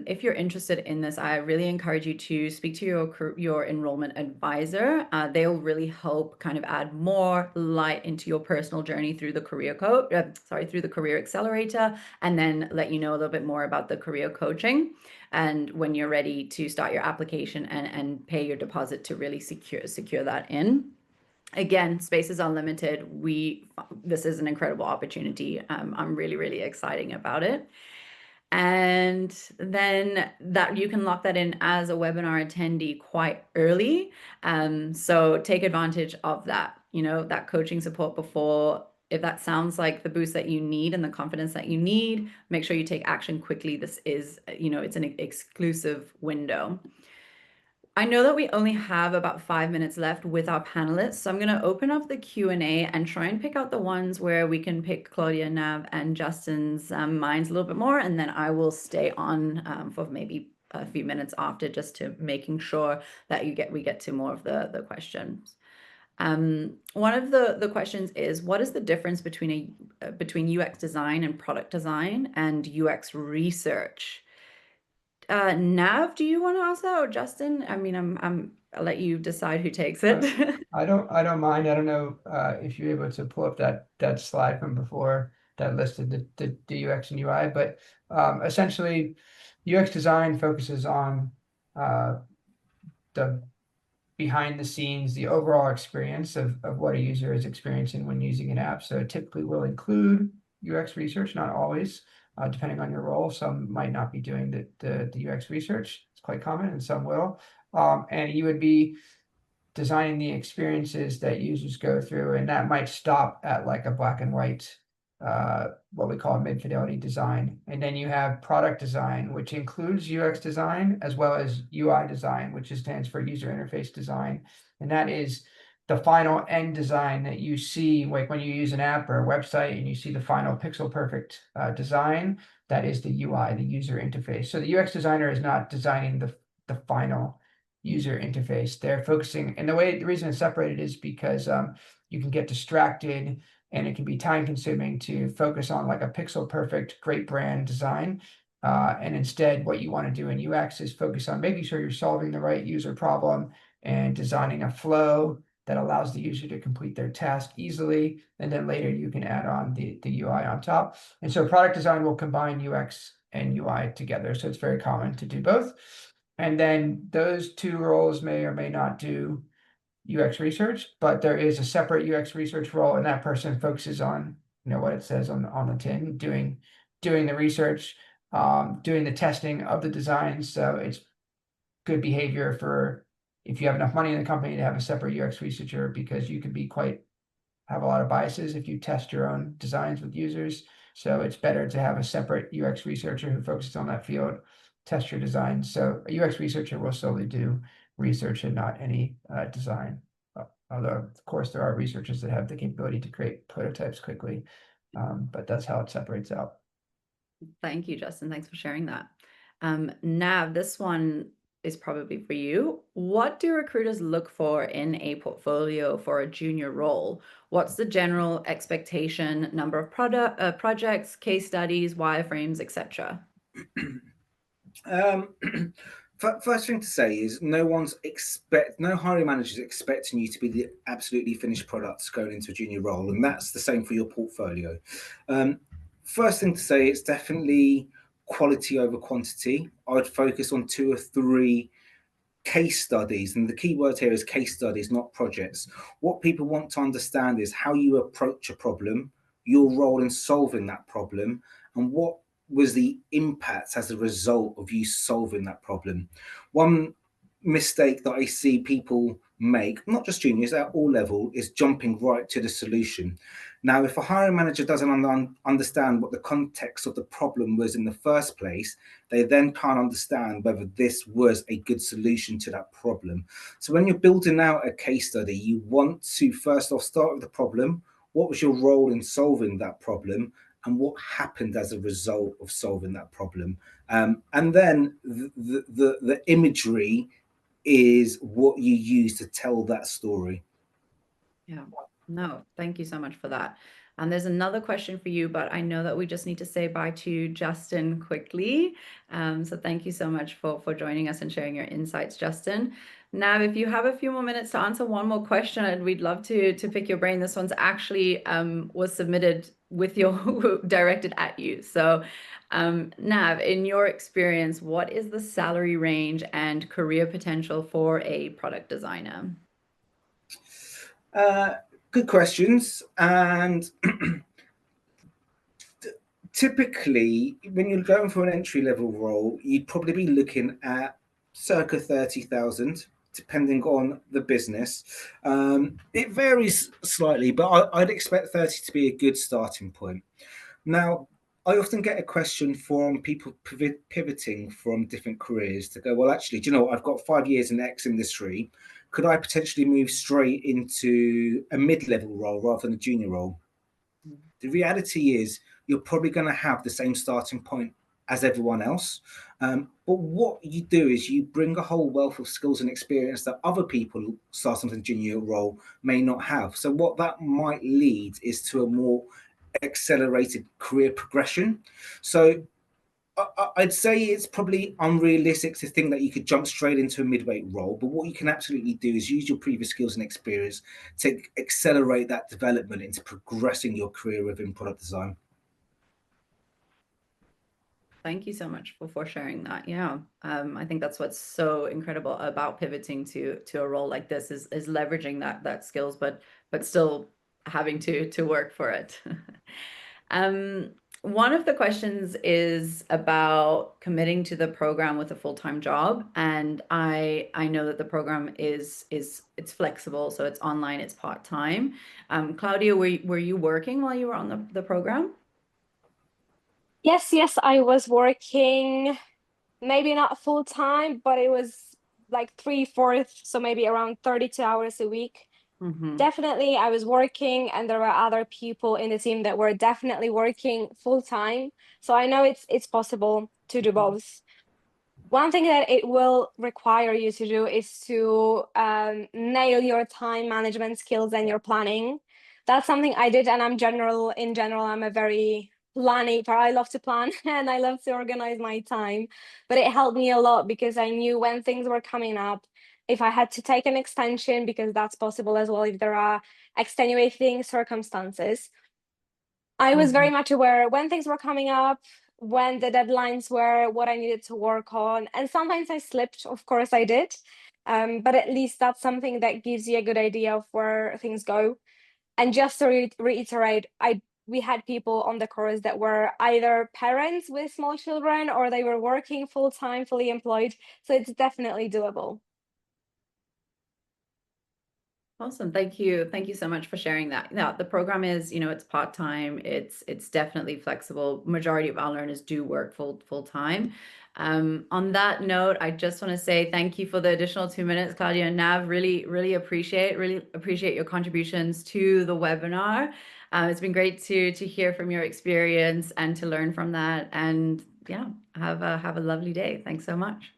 if you're interested in this, I really encourage you to speak to your enrollment advisor. They'll really help kind of add more light into your personal journey through the through the Career Accelerator, and then let you know a little bit more about the career coaching. And when you're ready to start your application and pay your deposit to really secure that in. Again, space is unlimited. This is an incredible opportunity. I'm really, really excited about it. And then that you can lock that in as a webinar attendee quite early. So take advantage of that, that coaching support before. If that sounds like the boost that you need and the confidence that you need, make sure you take action quickly. This is, it's an exclusive window. I know that we only have about 5 minutes left with our panelists, so I'm going to open up the Q&A and try and pick out the ones where we can pick Claudia, Nav, and Justin's minds a little bit more, and then I will stay on for maybe a few minutes after, just to making sure that we get to more of the questions. One of the questions is, what is the difference between UX design and product design and UX research? Nav, do you want to ask that, or Justin? I mean, I'll let you decide who takes it. I don't mind. I don't know if you're able to pull up that slide from before that listed the UX and UI, but essentially UX design focuses on the behind the scenes, the overall experience of what a user is experiencing when using an app. So it typically will include UX research, not always, depending on your role. Some might not be doing the UX research. It's quite common, and some will. And you would be designing the experiences that users go through, and that might stop at like a black and white, what we call mid-fidelity design. And then you have product design, which includes UX design as well as UI design, which stands for user interface design. And that is the final end design that you see, like when you use an app or a website and you see the final pixel perfect design. That is the UI, the user interface. So the UX designer is not designing the final user interface. They're focusing, and the reason it's separated is because you can get distracted and it can be time consuming to focus on like a pixel perfect, great brand design. And instead, what you want to do in UX is focus on making sure you're solving the right user problem and designing a flow that allows the user to complete their task easily. And then later you can add on the UI on top. And so product design will combine UX and UI together. So it's very common to do both. And then those two roles may or may not do UX research, but there is a separate UX research role, and that person focuses on, what it says on the tin, doing the research, doing the testing of the designs. So it's good behavior for, if you have enough money in the company, to have a separate UX researcher, because you can have a lot of biases if you test your own designs with users. So it's better to have a separate UX researcher who focuses on that field, test your design. So a UX researcher will solely do research and not any design. Although, of course, there are researchers that have the capability to create prototypes quickly, but that's how it separates out. Thank you, Justin. Thanks for sharing that. Nav, this one is probably for you. What do recruiters look for in a portfolio for a junior role? What's the general expectation, number of projects, case studies, wireframes, etc.? First thing to say is no hiring manager is expecting you to be the absolutely finished product going into a junior role, and that's the same for your portfolio. First thing to say, it's definitely quality over quantity. I'd focus on 2 or 3 case studies, and the key word here is case studies, not projects. What people want to understand is how you approach a problem, your role in solving that problem, and what was the impact as a result of you solving that problem. One mistake that I see people make, not just juniors, at all level, is jumping right to the solution. Now, if a hiring manager doesn't understand what the context of the problem was in the first place, they then can't understand whether this was a good solution to that problem. So when you're building out a case study, you want to first off start with the problem. What was your role in solving that problem? And what happened as a result of solving that problem? And then the imagery is what you use to tell that story. Yeah, no, thank you so much for that. And there's another question for you, but I know that we just need to say bye to Justin quickly. So thank you so much for joining us and sharing your insights, Justin. Now, if you have a few more minutes to answer one more question, and we'd love to pick your brain. This one's actually was submitted with your directed at you. So Nav, in your experience, what is the salary range and career potential for a product designer? Good questions. And typically, when you're going for an entry-level role, you'd probably be looking at circa 30,000, depending on the business. It varies slightly, but I'd expect 30 to be a good starting point. Now, I often get a question from people pivoting from different careers to go, well, actually, do you know what? I've got 5 years in X industry. Could I potentially move straight into a mid-level role rather than a junior role? The reality is you're probably going to have the same starting point as everyone else. But what you do is you bring a whole wealth of skills and experience that other people starting from a junior role may not have. So what that might lead is to a more accelerated career progression. So I'd say it's probably unrealistic to think that you could jump straight into a midweight role, but what you can absolutely do is use your previous skills and experience to accelerate that development into progressing your career within product design. Thank you so much for sharing that. Yeah, I think that's what's so incredible about pivoting to a role like this is leveraging that skills, but still having to work for it. One of the questions is about committing to the program with a full-time job, and I know that the program is it's flexible, so it's online, it's part-time. Claudia, were you working while you were on the program? Yes, I was working, maybe not full time, but it was like 3/4, so maybe around 32 hours a week. Mm-hmm. Definitely, I was working, and there were other people in the team that were definitely working full time. So I know it's possible to do both. One thing that it will require you to do is to nail your time management skills and your planning. That's something I did, and in general, I'm a very planner. I love to plan and I love to organize my time. But it helped me a lot because I knew when things were coming up, if I had to take an extension, because that's possible as well if there are extenuating circumstances. I was very much aware when things were coming up, when the deadlines were, what I needed to work on. And sometimes I slipped, of course I did. But at least that's something that gives you a good idea of where things go. And just to reiterate, we had people on the course that were either parents with small children or they were working full time, fully employed. So it's definitely doable. Awesome. Thank you. Thank you so much for sharing that. Yeah, the program is, it's part-time. It's definitely flexible. Majority of our learners do work full time. On that note, I just want to say thank you for the additional 2 minutes, Claudia and Nav. Really appreciate your contributions to the webinar. It's been great to hear from your experience and to learn from that. And yeah, have a lovely day. Thanks so much.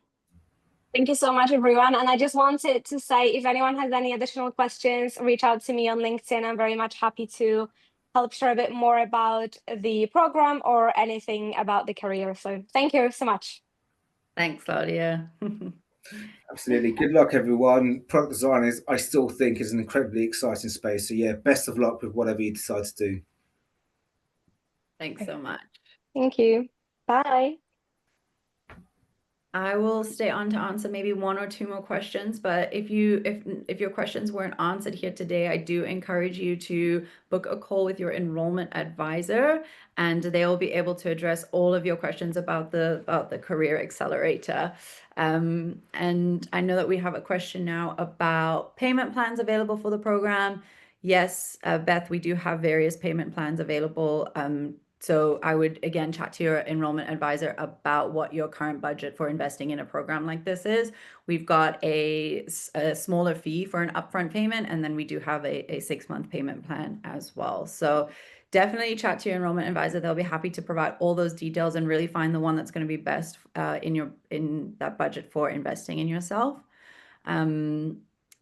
Thank you so much, everyone. And I just wanted to say, if anyone has any additional questions, reach out to me on LinkedIn. I'm very much happy to help share a bit more about the program or anything about the career. So thank you so much. Thanks, Claudia. Absolutely. Good luck, everyone. Product design I still think, is an incredibly exciting space. So yeah, best of luck with whatever you decide to do. Thanks so much. Thank you. Bye. I will stay on to answer maybe one or two more questions, but if your questions weren't answered here today, I do encourage you to book a call with your enrollment advisor, and they'll be able to address all of your questions about the Career Accelerator. And I know that we have a question now about payment plans available for the program. Yes, Beth, we do have various payment plans available. So I would, again, chat to your enrollment advisor about what your current budget for investing in a program like this is. We've got a smaller fee for an upfront payment, and then we do have a 6-month payment plan as well. So definitely chat to your enrollment advisor. They'll be happy to provide all those details and really find the one that's going to be best in that budget for investing in yourself.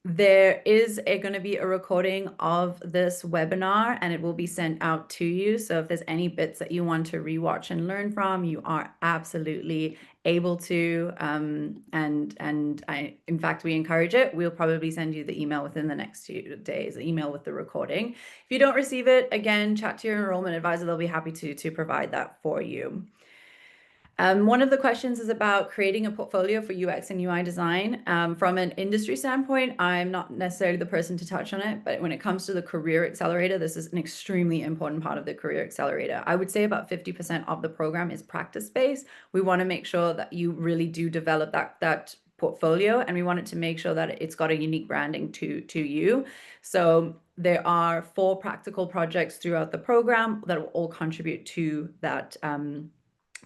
There is going to be a recording of this webinar, and it will be sent out to you. So if there's any bits that you want to rewatch and learn from, you are absolutely able to. And in fact, we encourage it. We'll probably send you the email within the next 2 days, the email with the recording. If you don't receive it, again, chat to your enrollment advisor. They'll be happy to provide that for you. One of the questions is about creating a portfolio for UX and UI design. From an industry standpoint, I'm not necessarily the person to touch on it, but when it comes to the Career Accelerator, this is an extremely important part of the Career Accelerator. I would say about 50% of the program is practice-based. We want to make sure that you really do develop that portfolio, and we want it to make sure that it's got a unique branding to you. So there are 4 practical projects throughout the program that will all contribute to that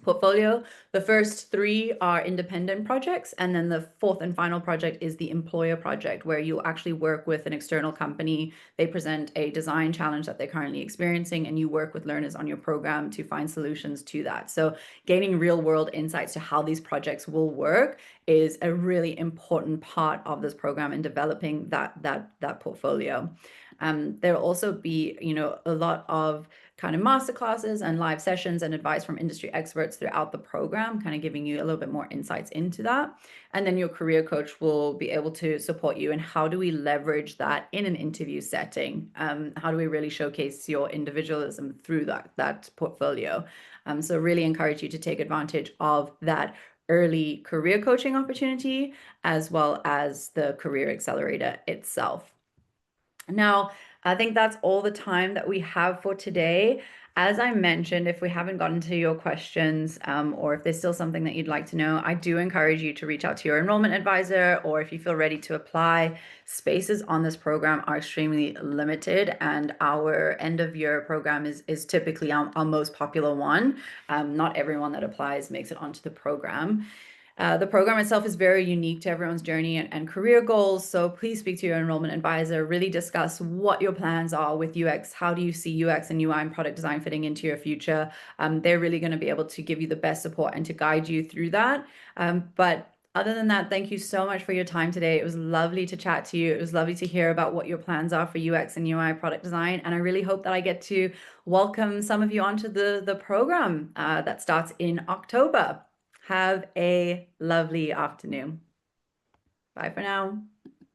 portfolio. The first 3 are independent projects, and then the 4th and final project is the employer project, where you actually work with an external company. They present a design challenge that they're currently experiencing, and you work with learners on your program to find solutions to that. So gaining real world insights to how these projects will work is a really important part of this program in developing that portfolio. There'll also be, a lot of kind of masterclasses and live sessions and advice from industry experts throughout the program, kind of giving you a little bit more insights into that. And then your career coach will be able to support you in how do we leverage that in an interview setting? How do we really showcase your individualism through that portfolio? So really encourage you to take advantage of that early career coaching opportunity, as well as the Career Accelerator itself. Now, I think that's all the time that we have for today. As I mentioned, if we haven't gotten to your questions, or if there's still something that you'd like to know, I do encourage you to reach out to your enrollment advisor, or if you feel ready to apply. Spaces on this program are extremely limited, and our end of year program is typically our most popular one. Not everyone that applies makes it onto the program. The program itself is very unique to everyone's journey and career goals. So please speak to your enrollment advisor, really discuss what your plans are with UX. How do you see UX and UI and product design fitting into your future? They're really going to be able to give you the best support and to guide you through that. But other than that, thank you so much for your time today. It was lovely to chat to you. It was lovely to hear about what your plans are for UX and UI product design. And I really hope that I get to welcome some of you onto the program that starts in October. Have a lovely afternoon. Bye for now.